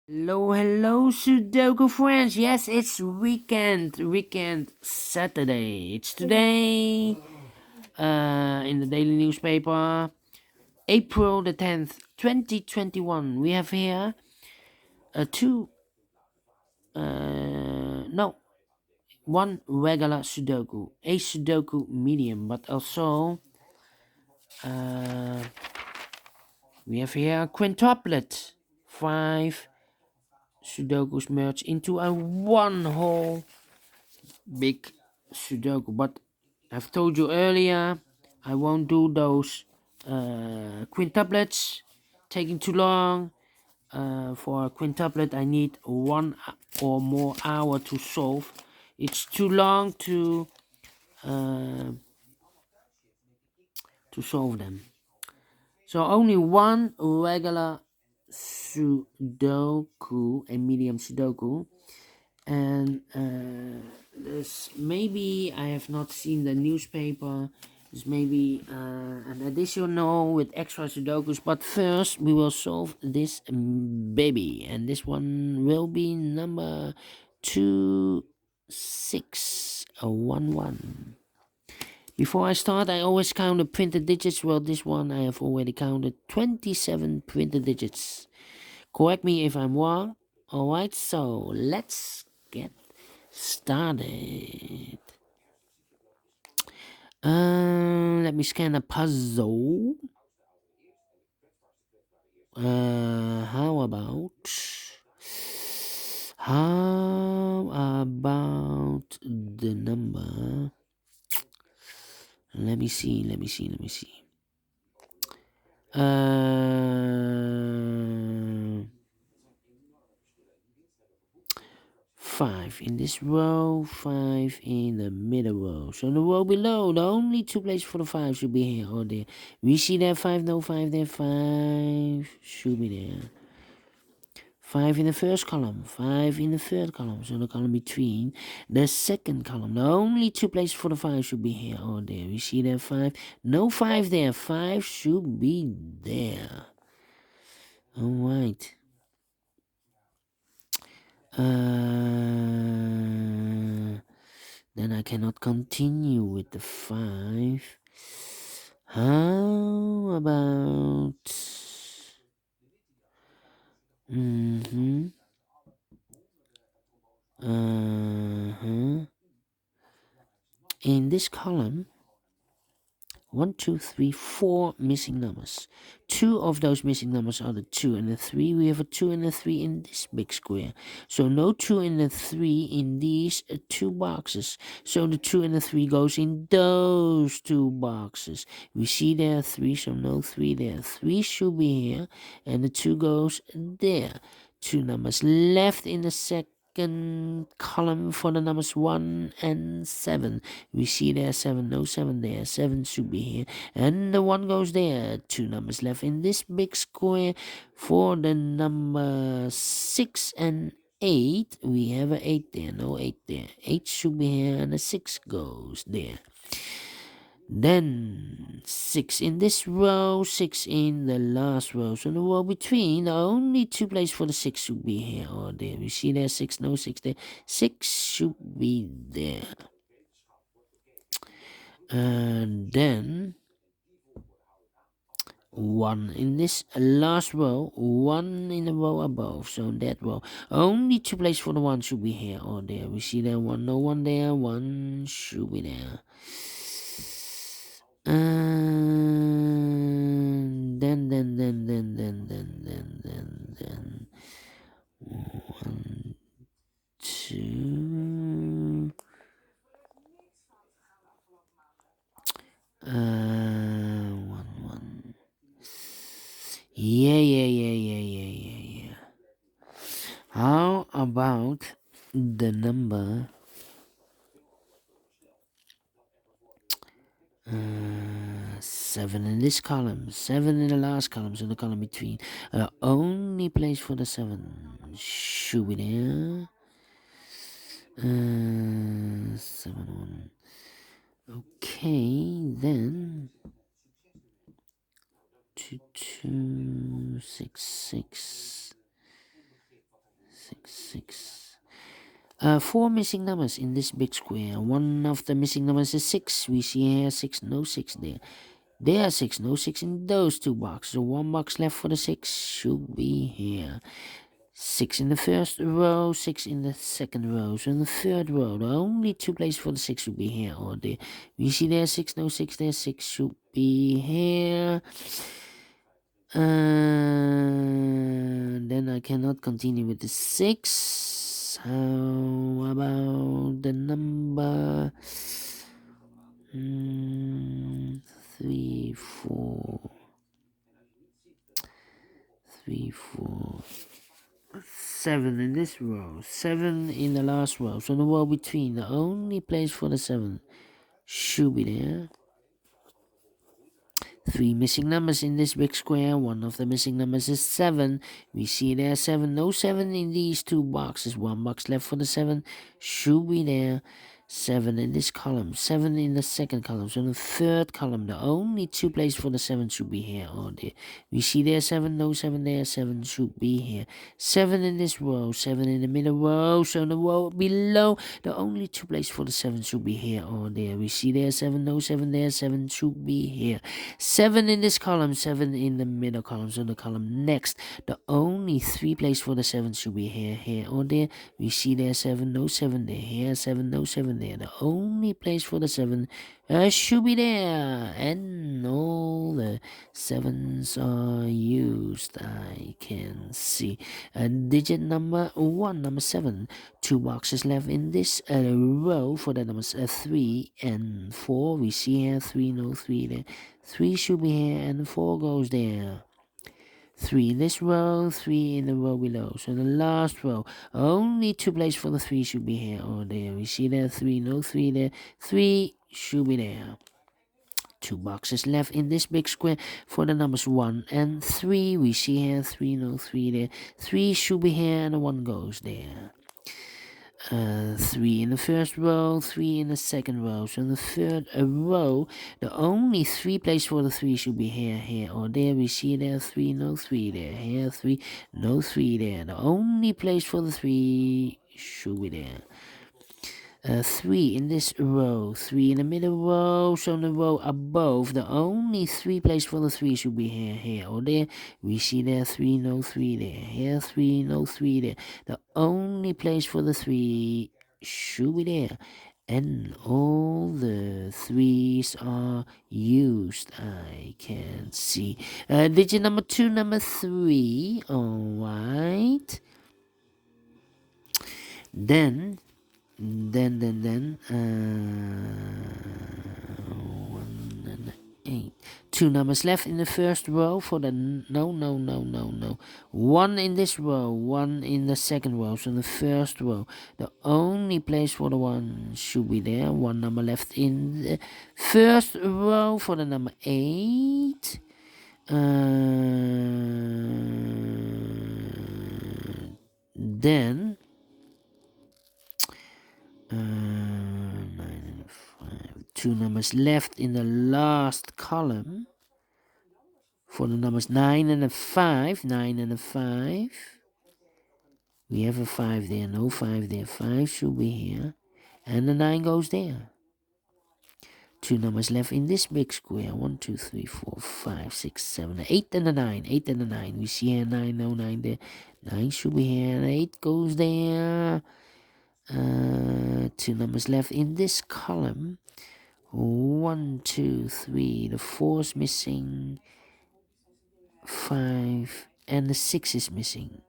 Hello, Sudoku friends. Yes, it's weekend Saturday. It's today, in the daily newspaper, April the 10th, 2021. We have here one regular Sudoku, a Sudoku Medium, but also we have here a quintuplet, 5 Sudokus merged into a one whole big Sudoku. But I've told you earlier, I won't do those quintuplets, taking too long. For a quintuplet, I need 1 or more hour to solve. It's too long uh, to solve them. So only one regular Sudoku, a medium Sudoku, and there's maybe I have not seen the newspaper. There's maybe an additional with extra Sudokus, but first we will solve this baby, and this one will be number 2611. Before I start, I always count the printed digits. Well, this one I have already counted 27 printed digits. Correct me if I'm wrong. Alright, so let's get started. Let me scan a puzzle. How about the number? Let me see. Uh, 5 in this row, 5 in the middle row. So the row below, the only 2 places for the 5 should be here or there. We see there 5, no 5 there, 5 should be there. 5 in the first column, 5 in the third column, so the column between the second column. The only 2 places for the 5 should be here or there. We see there 5, no 5 there, 5 should be there. Alright. Then I cannot continue with the 5. How about... In this column, 1, 2, 3, 4 missing numbers. 2 of those missing numbers are the 2 and the 3. We have a 2 and a 3 in this big square. So no 2 and the 3 in these 2 boxes. So the 2 and the 3 goes in those 2 boxes. We see there 3, so no 3 there. 3 should be here and the 2 goes there. 2 numbers left in the second column for the numbers 1 and 7. We see there 7, no 7 there, 7 should be here, and the 1 goes there. 2 numbers left in this big square for the number 6 and 8. We have an 8 there, no 8 there. 8 should be here, and the 6 goes there. Then 6 in this row, 6 in the last row. So the row between, the only 2 places for the 6 should be here or there. We see there 6, no 6 there. 6 should be there. And then 1 in this last row, 1 in the row above. So in that row, only 2 places for the 1 should be here or there. We see there 1, no 1 there, 1 should be there. And then 1, 2, 1, 1. Yeah. How about the number 7 in this column, 7 in the last column, so the column between. Only place for the 7 should be there. 7, 1. Okay, then 2, 2, 6, 6. 6. 4 missing numbers in this big square. One of the missing numbers is 6. We see here 6, no 6 there. There are 6, no 6 in those two boxes. So one box left for the 6 should be here. 6 in the first row, 6 in the second row. So in the third row, the only two places for the 6 should be here or there. We see there 6, no 6 there. 6 should be here. Then I cannot continue with the 6. How about the number 3, 4, 3, 4, 7 in this row, 7 in the last row. So the row between, the only place for the 7 should be there. 3 missing numbers in this big square. One of the missing numbers is 7. We see there 7. No 7 in these two boxes. One box left for the 7 should be there. 7 in this column. 7 in the second column. So in the third column, the only two places for the 7 should be here or there. We see there 7. No 7 there. 7 should be here. 7 in this row. 7 in the middle row. So in the row below, the only two places for the 7 should be here or there. We see there 7. No 7 there. 7 should be here. 7 in this column, 7 in the middle column, so the column next. The only 3 places for the 7 should be here, here, or there. We see there 7, no 7 there, here 7, no 7 there. The only place for the 7 should be there, and all the 7s are used. I can see digit number 1, number 7. 2 boxes left in this row for the numbers 3 and 4. We see here 3, no 3 there. 3 should be here and 4 goes there. 3 in this row, 3 in the row below. So the last row, only 2 places for the 3 should be here or there. We see there 3, no 3 there. 3 should be there. 2 boxes left in this big square for the numbers 1 and 3. We see here 3, no 3 there. 3 should be here and the 1 goes there. 3 in the first row, 3 in the second row. So in the third row, the only 3 places for the 3 should be here, here, or there. We see there 3, no 3 there. Here 3, no 3 there. The only place for the 3 should be there. 3 in this row, 3 in the middle row, so in the row above, the only 3 places for the 3 should be here, here, or there. We see there 3, no 3 there, here 3, no 3 there. The only place for the 3 should be there. And all the 3s are used, I can see. Digit number 2, number 3, alright. Then 1 and 8. 2 numbers left in the first row for the no. 1 in this row, 1 in the second row. So in the first row, the only place for the 1 should be there. 1 number left in the first row for the number 8. Then 9 and 5. 2 numbers left in the last column for the numbers 9 and a 5. 9 and a 5. We have a 5 there, no 5 there. 5 should be here, and the 9 goes there. 2 numbers left in this big square. 1, 2, 3, 4, 5, 6, 7, 8 and a 9. 8 and a 9. We see here 9, no 9 there. 9 should be here, and 8 goes there. 2 numbers left in this column. 1, 2, 3. The 4 is missing. 5 and the 6 is missing.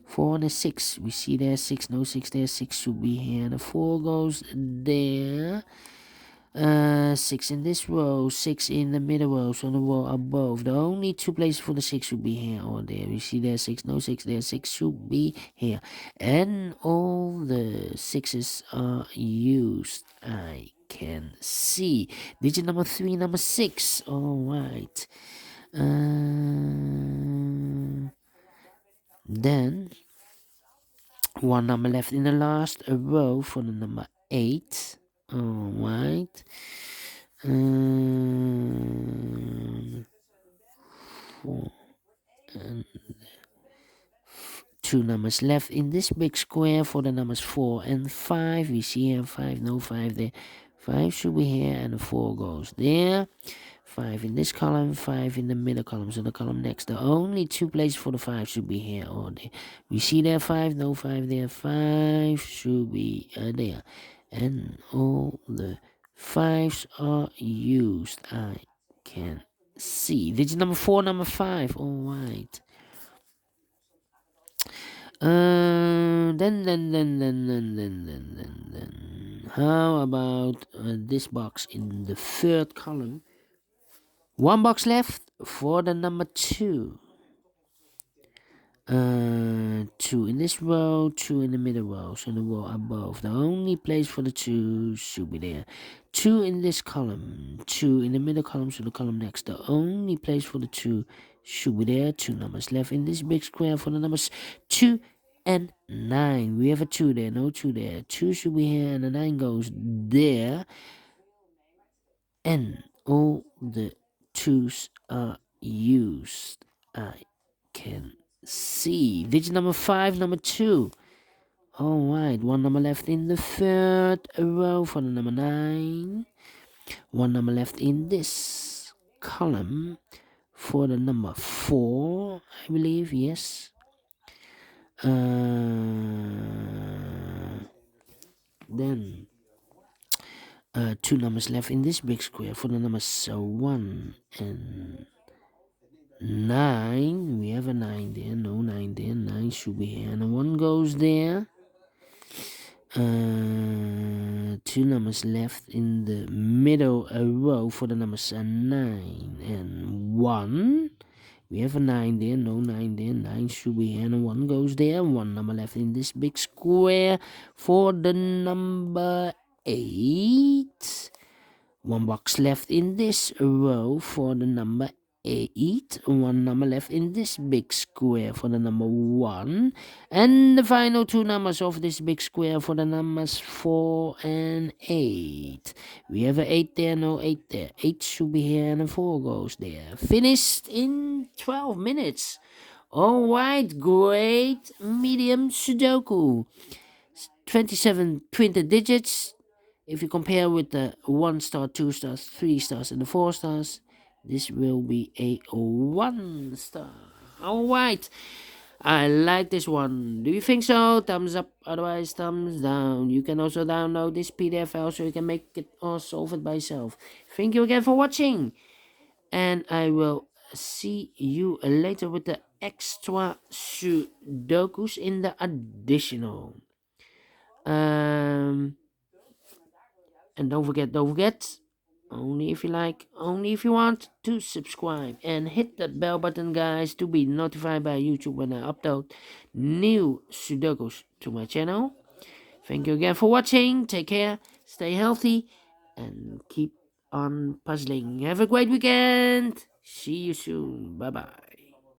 4 and a 6. We see there 6, no 6 there. 6 should be here. The 4 goes there. 6 in this row, 6 in the middle row, so the row above. The only 2 places for the 6 should be here or there. We see there 6, no 6 there. 6 should be here. And all the 6s are used. I can see. Digit number 3, number 6. Alright. Then 1 number left in the last row for the number 8. Alright. 4 and 2 numbers left in this big square for the numbers 4 and 5. We see here 5, no 5 there. 5 should be here, and the 4 goes there. 5 in this column, 5 in the middle column, so the column next. The only 2 places for the 5 should be here or there. We see there 5, no 5 there. 5 should be there. And all the 5s are used. I can see. Digit number 4, number 5. Alright. Then. How about this box in the third column? 1 box left for the number 2. 2 in this row, 2 in the middle row, so the row above. The only place for the 2 should be there. 2 in this column, 2 in the middle column, so the column next. The only place for the 2 should be there. 2 numbers left in this big square for the numbers 2 and 9. We have a 2 there, no 2 there. 2 should be here, and the 9 goes there. And all the 2s are used. I can see. Digit number 5, number 2. Alright, 1 number left in the third row for the number 9. 1 number left in this column for the number 4, I believe, yes. Then 2 numbers left in this big square for the numbers 1 and 9. We have a 9 there, no 9 there. 9 should be here, and a 1 goes there. 2 numbers left in the middle row for the numbers 9 and 1. We have a 9 there, no 9 there. 9 should be here, and a 1 goes there. 1 number left in this big square for the number 8. 1 box left in this row for the number 8. 1 number left in this big square for the number 1. And the final 2 numbers of this big square for the numbers 4 and 8. We have a 8 there, no 8 there. 8 should be here, and a 4 goes there. Finished in 12 minutes. Alright, great medium Sudoku. 27 printed digits. If you compare with the 1 star, 2 stars, 3 stars, and the 4 stars, this will be a 1 star. Alright, I like this one. Do you think so? Thumbs up, otherwise thumbs down. You can also download this PDF file so you can make it or solve it by yourself. Thank you again for watching, and I will see you later with the extra Sudokus in the additional. And don't forget, only if you like, only if you want, to subscribe and hit that bell button, guys, to be notified by YouTube when I upload new Sudokus to my channel. Thank you again for watching. Take care, stay healthy, and keep on puzzling. Have a great weekend. See you soon. Bye bye.